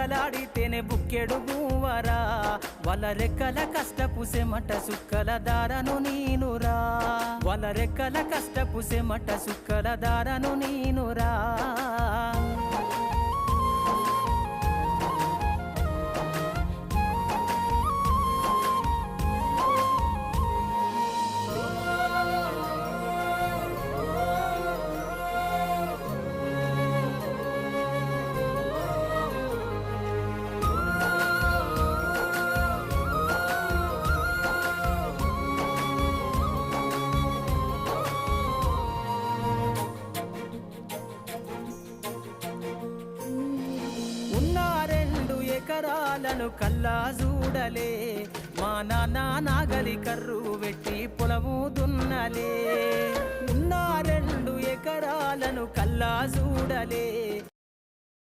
బుగ్గలాడితేనే బుక్కెడు గువ్వరా వాళ్ళ రెక్కల కష్టపు సెమట సుక్కల దారను నీనురా వాళ్ళ రెక్కల కష్టపు సెమట సుక్కల దారను నీనురా ఎకరాలను కల్లా చూడలే మా నాన్న నాగలి కర్రు వెట్టి పొలము దున్నలే ఉన్న 2 ఎకరాలను కల్లా చూడలే